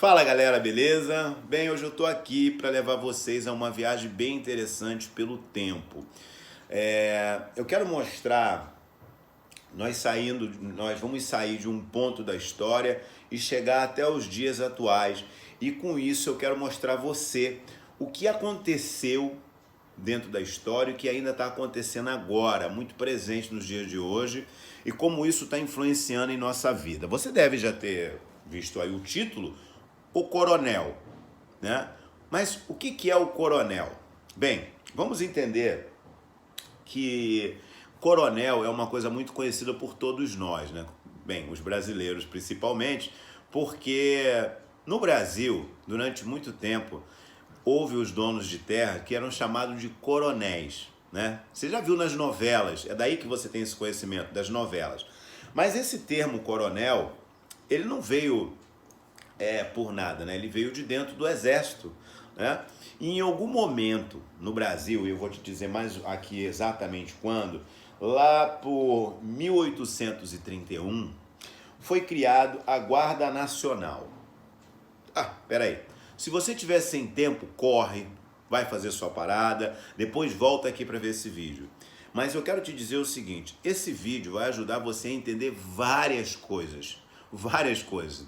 Fala galera, beleza? Bem, hoje eu tô aqui para levar vocês a uma viagem bem interessante pelo tempo. Eu quero mostrar nós vamos sair de um ponto da história e chegar até os dias atuais. E com isso eu quero mostrar a você o que aconteceu dentro da história e o que ainda está acontecendo agora, muito presente nos dias de hoje, e como isso está influenciando em nossa vida. Você deve já ter visto aí o título, O Coronel, né? Mas o que é o coronel? Bem, vamos entender que coronel é uma coisa muito conhecida por todos nós, né? Bem, os brasileiros principalmente, porque no Brasil, durante muito tempo, houve os donos de terra que eram chamados de coronéis, né? Você já viu nas novelas, é daí que você tem esse conhecimento, das novelas. Mas esse termo coronel, ele não veio por nada, né? Ele veio de dentro do exército, né? E em algum momento no Brasil, e eu vou te dizer mais aqui exatamente quando, lá por 1831, foi criado a Guarda Nacional. Peraí. Se você tiver sem tempo, corre, vai fazer sua parada, depois volta aqui para ver esse vídeo. Mas eu quero te dizer o seguinte, esse vídeo vai ajudar você a entender várias coisas,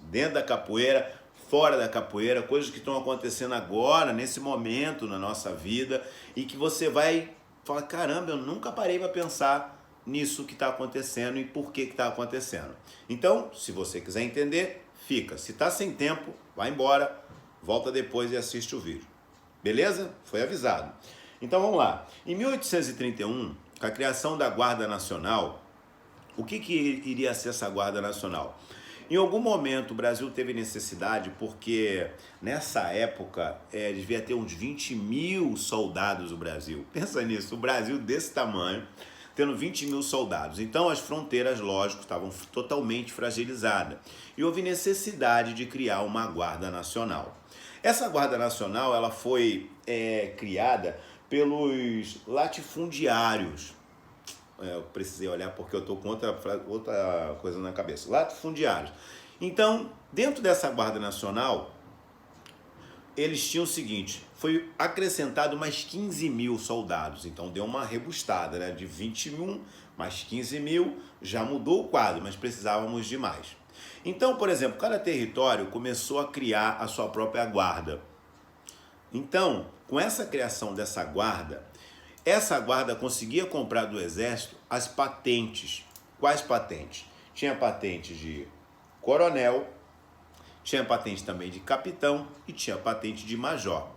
dentro da capoeira, fora da capoeira, coisas que estão acontecendo agora, nesse momento na nossa vida, e que você vai falar, caramba, eu nunca parei para pensar nisso que está acontecendo e por que está acontecendo. Então, se você quiser entender, fica. Se está sem tempo, vai embora, volta depois e assiste o vídeo. Beleza? Foi avisado. Então vamos lá. Em 1831, com a criação da Guarda Nacional, o que iria ser essa Guarda Nacional? Em algum momento o Brasil teve necessidade, porque nessa época devia ter uns 20 mil soldados no Brasil. Pensa nisso, o Brasil desse tamanho, tendo 20 mil soldados. Então as fronteiras, lógico, estavam totalmente fragilizadas. E houve necessidade de criar uma Guarda Nacional. Essa Guarda Nacional ela foi criada pelos latifundiários. Eu precisei olhar porque eu estou com outra coisa na cabeça. Latifundiários. Então, dentro dessa Guarda Nacional, eles tinham o seguinte, foi acrescentado mais 15 mil soldados. Então deu uma rebustada, né? De 21 mais 15 mil, já mudou o quadro, mas precisávamos de mais. Então, por exemplo, cada território começou a criar a sua própria guarda. Então, com essa criação dessa guarda, essa guarda conseguia comprar do exército as patentes. Quais patentes? Tinha patente de coronel, tinha patente também de capitão e tinha patente de major.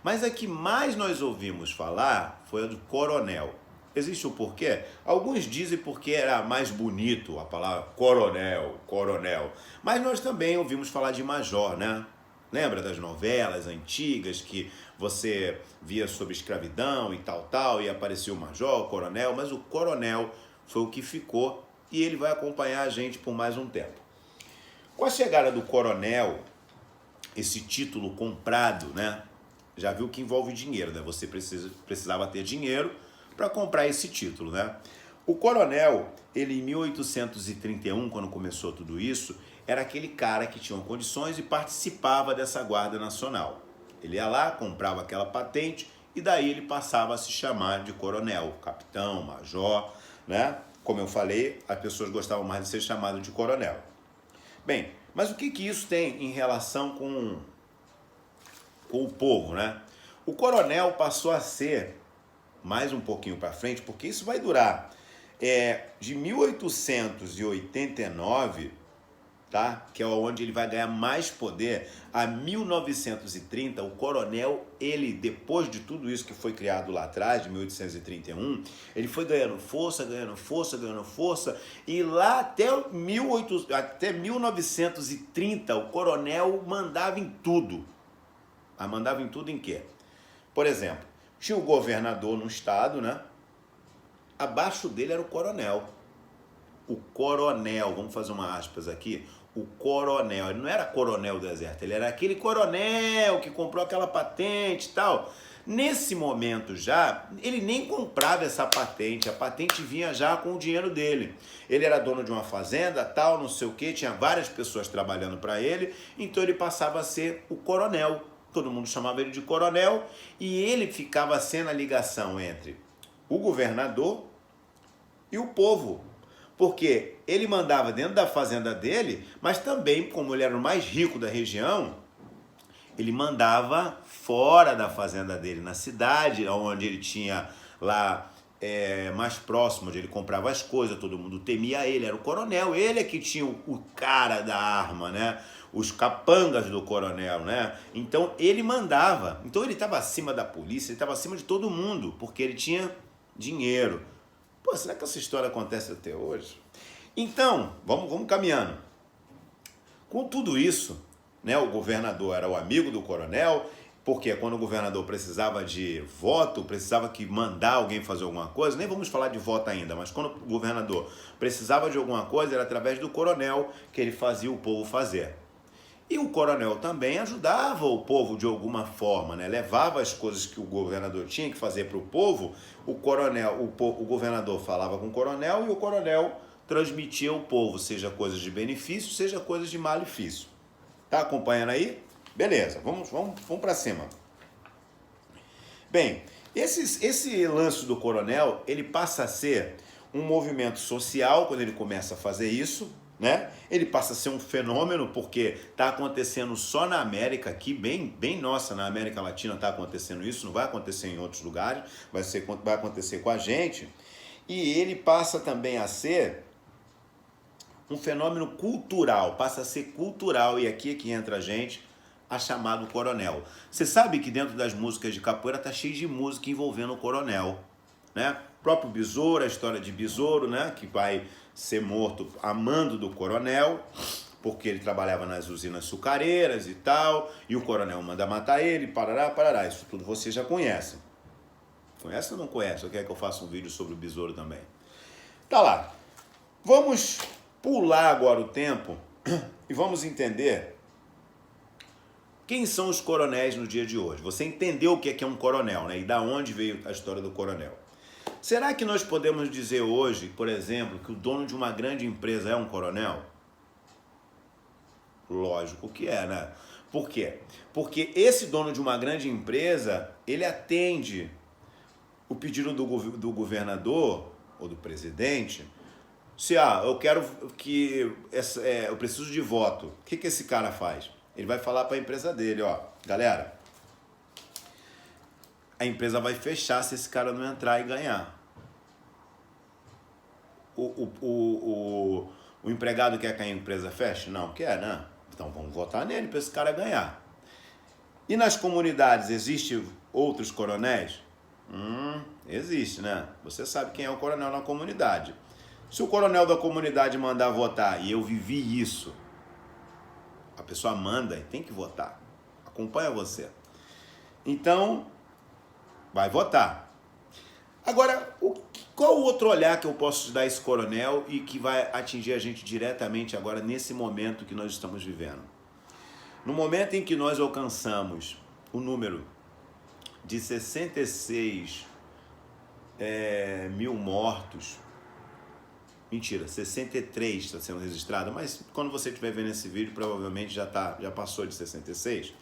Mas a que mais nós ouvimos falar foi a do coronel. Existe um porquê? Alguns dizem porque era mais bonito a palavra coronel, coronel. Mas nós também ouvimos falar de major, né? Lembra das novelas antigas que você via sobre escravidão e tal, e aparecia o major, o coronel, mas o coronel foi o que ficou e ele vai acompanhar a gente por mais um tempo. Com a chegada do coronel, esse título comprado, né? Já viu que envolve dinheiro, né? Você precisava ter dinheiro para comprar esse título, né? O coronel, ele em 1831, quando começou tudo isso, era aquele cara que tinha condições e participava dessa Guarda Nacional. Ele ia lá, comprava aquela patente e daí ele passava a se chamar de coronel, capitão, major, né? Como eu falei, as pessoas gostavam mais de ser chamado de coronel. Bem, mas o que isso tem em relação com o povo, né? O coronel passou a ser, mais um pouquinho para frente, porque isso vai durar de 1889, tá? Que é onde ele vai ganhar mais poder, a 1930, o coronel, ele, depois de tudo isso que foi criado lá atrás, de 1831, ele foi ganhando força, e lá até 1930, o coronel mandava em tudo. Mas mandava em tudo em quê? Por exemplo, tinha o governador no estado, né? Abaixo dele era o coronel. O coronel, vamos fazer uma aspas aqui, o coronel, ele não era coronel do exército, ele era aquele coronel que comprou aquela patente e tal. Nesse momento já, ele nem comprava essa patente, a patente vinha já com o dinheiro dele. Ele era dono de uma fazenda, tal, não sei o que, tinha várias pessoas trabalhando para ele, então ele passava a ser o coronel. Todo mundo chamava ele de coronel e ele ficava sendo a ligação entre o governador e o povo. Porque ele mandava dentro da fazenda dele, mas também, como ele era o mais rico da região, ele mandava fora da fazenda dele, na cidade, onde ele tinha lá mais próximo, onde ele comprava as coisas, todo mundo temia ele, era o coronel, ele é que tinha o cara da arma, né? Os capangas do coronel, né? Então ele mandava, então ele estava acima da polícia, ele estava acima de todo mundo, porque ele tinha dinheiro. Pô, será que essa história acontece até hoje? Então, vamos caminhando. Com tudo isso, né, o governador era o amigo do coronel, porque quando o governador precisava de voto, precisava que mandar alguém fazer alguma coisa, nem vamos falar de voto ainda, mas quando o governador precisava de alguma coisa, era através do coronel que ele fazia o povo fazer. E o coronel também ajudava o povo de alguma forma, né? Levava as coisas que o governador tinha que fazer para o povo, o governador falava com o coronel e o coronel transmitia ao povo, seja coisas de benefício, seja coisas de malefício. Tá acompanhando aí? Beleza, vamos para cima. Bem, esse lance do coronel, ele passa a ser um movimento social quando ele começa a fazer isso, né? Ele passa a ser um fenômeno porque está acontecendo só na América aqui, bem nossa, na América Latina está acontecendo isso, não vai acontecer em outros lugares, vai acontecer com a gente. E ele passa também a ser um fenômeno cultural, passa a ser cultural, e aqui é que entra a gente, a chamado coronel. Você sabe que dentro das músicas de capoeira tá cheio de música envolvendo o coronel, né? O próprio Besouro, a história de Besouro, né? Que vai ser morto a mando do coronel, porque ele trabalhava nas usinas açucareiras e tal, e o coronel manda matar ele, parará, isso tudo você já conhece. Conhece ou não conhece? Ou quer que eu faça um vídeo sobre o Besouro também? Tá lá. Vamos pular agora o tempo e vamos entender quem são os coronéis no dia de hoje. Você entendeu o que é um coronel, né? E da onde veio a história do coronel. Será que nós podemos dizer hoje, por exemplo, que o dono de uma grande empresa é um coronel? Lógico que é, né? Por quê? Porque esse dono de uma grande empresa, ele atende o pedido do governador ou do presidente. Se eu quero que eu preciso de voto, o que esse cara faz? Ele vai falar para a empresa dele, ó, galera, a empresa vai fechar se esse cara não entrar e ganhar. O empregado quer que a empresa feche? Não quer, né? Então vamos votar nele para esse cara ganhar. E nas comunidades existem outros coronéis? Existe, né? Você sabe quem é o coronel na comunidade. Se o coronel da comunidade mandar votar, e eu vivi isso, a pessoa manda e tem que votar. Acompanha você. Então, vai votar. Agora, qual o outro olhar que eu posso dar a esse coronel e que vai atingir a gente diretamente agora nesse momento que nós estamos vivendo? No momento em que nós alcançamos o número de 66 mil mortos, mentira, 63 está sendo registrado, mas quando você estiver vendo esse vídeo, provavelmente já passou de 66,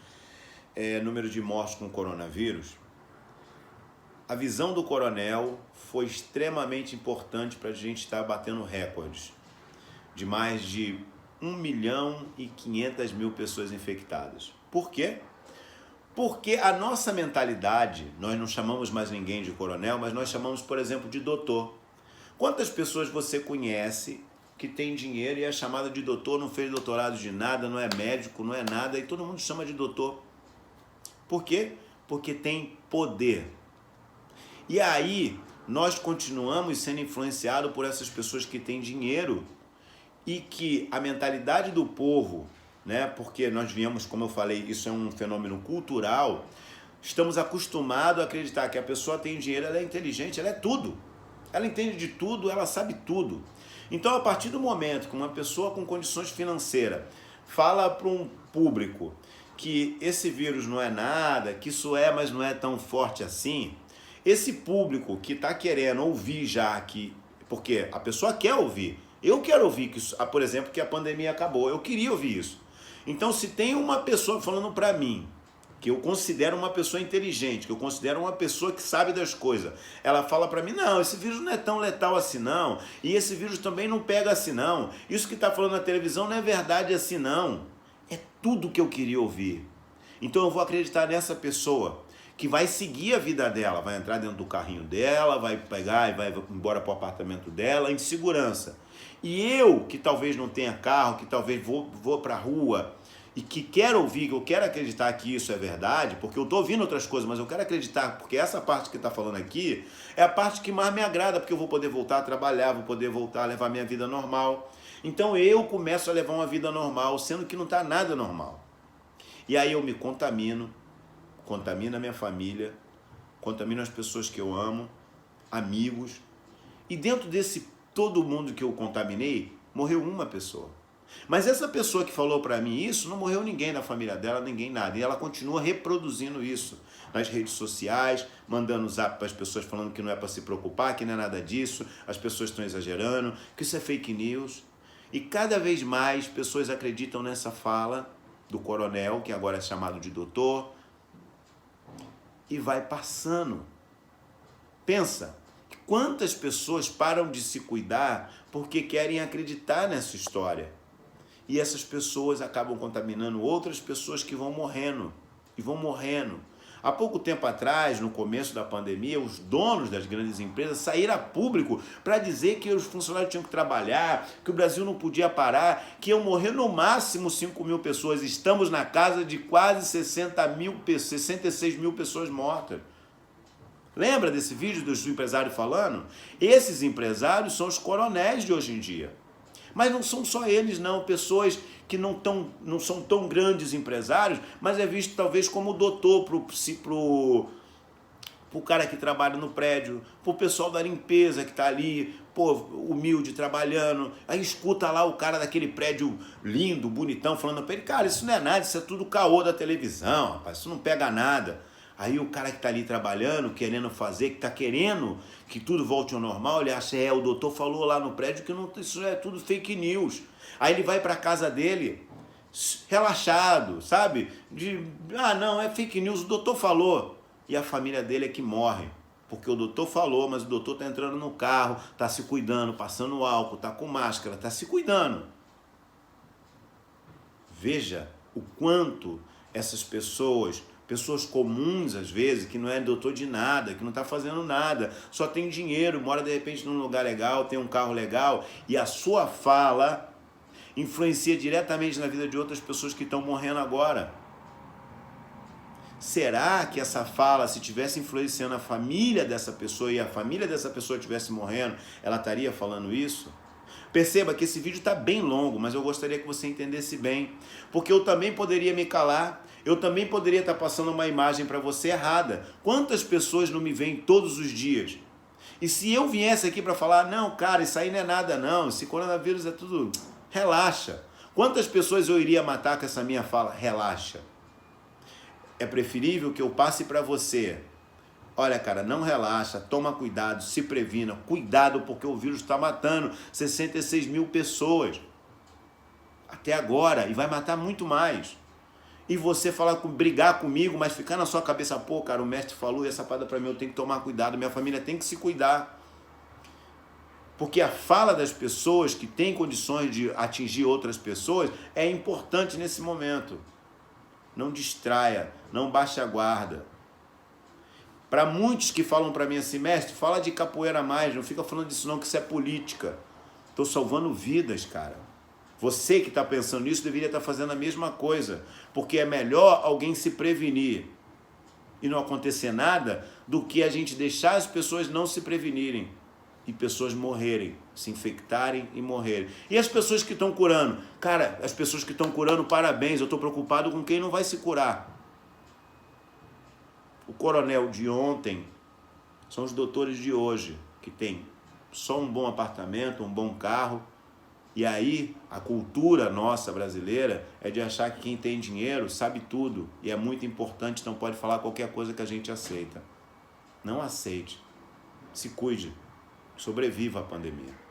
número de mortos com coronavírus. A visão do coronel foi extremamente importante para a gente estar batendo recordes de mais de 1.500.000 pessoas infectadas. Por quê? Porque a nossa mentalidade, nós não chamamos mais ninguém de coronel, mas nós chamamos, por exemplo, de doutor. Quantas pessoas você conhece que tem dinheiro e é chamada de doutor, não fez doutorado de nada, não é médico, não é nada, e todo mundo chama de doutor? Por quê? Porque tem poder. E aí, nós continuamos sendo influenciados por essas pessoas que têm dinheiro e que a mentalidade do povo, né, porque nós viemos, como eu falei, isso é um fenômeno cultural, estamos acostumados a acreditar que a pessoa tem dinheiro, ela é inteligente, ela é tudo. Ela entende de tudo, ela sabe tudo. Então, a partir do momento que uma pessoa com condições financeiras fala para público que esse vírus não é nada, que isso mas não é tão forte assim, esse público que está querendo ouvir já aqui, porque a pessoa quer ouvir, eu quero ouvir que, por exemplo, que a pandemia acabou, eu queria ouvir isso. Então, se tem uma pessoa falando para mim, que eu considero uma pessoa inteligente, que eu considero uma pessoa que sabe das coisas, ela fala para mim, não, esse vírus não é tão letal assim não, e esse vírus também não pega assim não, isso que está falando na televisão não é verdade assim não, é tudo que eu queria ouvir. Então eu vou acreditar nessa pessoa, que vai seguir a vida dela, vai entrar dentro do carrinho dela, vai pegar e vai embora para o apartamento dela em segurança. E eu, que talvez não tenha carro, que talvez vou para a rua, e que quero ouvir, que eu quero acreditar que isso é verdade, porque eu estou ouvindo outras coisas, mas eu quero acreditar, porque essa parte que está falando aqui é a parte que mais me agrada, porque eu vou poder voltar a trabalhar, vou poder voltar a levar minha vida normal. Então eu começo a levar uma vida normal, sendo que não está nada normal. E aí eu me contamino a minha família, contamino as pessoas que eu amo, amigos, e dentro desse todo mundo que eu contaminei, morreu uma pessoa. Mas essa pessoa que falou para mim isso, não morreu ninguém na família dela, ninguém nada. E ela continua reproduzindo isso nas redes sociais, mandando zap para as pessoas falando que não é para se preocupar, que não é nada disso, as pessoas estão exagerando, que isso é fake news. E cada vez mais pessoas acreditam nessa fala do coronel, que agora é chamado de doutor, e vai passando. Pensa, quantas pessoas param de se cuidar porque querem acreditar nessa história? E essas pessoas acabam contaminando outras pessoas que vão morrendo. E vão morrendo. Há pouco tempo atrás, no começo da pandemia, os donos das grandes empresas saíram a público para dizer que os funcionários tinham que trabalhar, que o Brasil não podia parar, que iam morrer no máximo 5 mil pessoas. Estamos na casa de quase 66 mil pessoas mortas. Lembra desse vídeo dos empresários falando? Esses empresários são os coronéis de hoje em dia. Mas não são só eles não, pessoas que não são tão grandes empresários, mas é visto talvez como doutor pro cara que trabalha no prédio, pro pessoal da limpeza que está ali, pô, humilde, trabalhando, aí escuta lá o cara daquele prédio lindo, bonitão, falando para ele, cara, isso não é nada, isso é tudo caô da televisão, rapaz, isso não pega nada. Aí o cara que está ali trabalhando, querendo fazer, que está querendo que tudo volte ao normal, ele acha, o doutor falou lá no prédio que não, isso é tudo fake news. Aí ele vai para a casa dele, relaxado, sabe? Não, é fake news, o doutor falou. E a família dele é que morre. Porque o doutor falou, mas o doutor está entrando no carro, está se cuidando, passando álcool, está com máscara, está se cuidando. Veja o quanto essas pessoas comuns às vezes, que não é doutor de nada, que não está fazendo nada, só tem dinheiro, mora de repente num lugar legal, tem um carro legal, e a sua fala influencia diretamente na vida de outras pessoas que estão morrendo agora. Será que essa fala, se tivesse influenciando a família dessa pessoa e a família dessa pessoa estivesse morrendo, ela estaria falando isso? Perceba que esse vídeo está bem longo, mas eu gostaria que você entendesse bem, porque eu também poderia me calar, eu também poderia estar passando uma imagem para você errada. Quantas pessoas não me veem todos os dias? E se eu viesse aqui para falar, não, cara, isso aí não é nada não, esse coronavírus é tudo, relaxa. Quantas pessoas eu iria matar com essa minha fala? Relaxa. É preferível que eu passe para você, olha, cara, não relaxa, toma cuidado, se previna, cuidado porque o vírus está matando 66 mil pessoas até agora e vai matar muito mais. E você brigar comigo, mas ficar na sua cabeça, pô, cara, o mestre falou e essa parada para mim, eu tenho que tomar cuidado, minha família tem que se cuidar. Porque a fala das pessoas que têm condições de atingir outras pessoas é importante nesse momento. Não distraia, não baixe a guarda. Para muitos que falam para mim assim, mestre, fala de capoeira mais, não fica falando disso não, que isso é política. Estou salvando vidas, cara. Você que está pensando nisso deveria estar fazendo a mesma coisa, porque é melhor alguém se prevenir e não acontecer nada do que a gente deixar as pessoas não se prevenirem e pessoas morrerem, se infectarem e morrerem. E as pessoas que estão curando? Cara, as pessoas que estão curando, parabéns, eu estou preocupado com quem não vai se curar. O coronel de ontem são os doutores de hoje, que tem só um bom apartamento, um bom carro, E aí, a cultura nossa brasileira é de achar que quem tem dinheiro sabe tudo e é muito importante, então pode falar qualquer coisa que a gente aceita. Não aceite. Se cuide. Sobreviva à pandemia.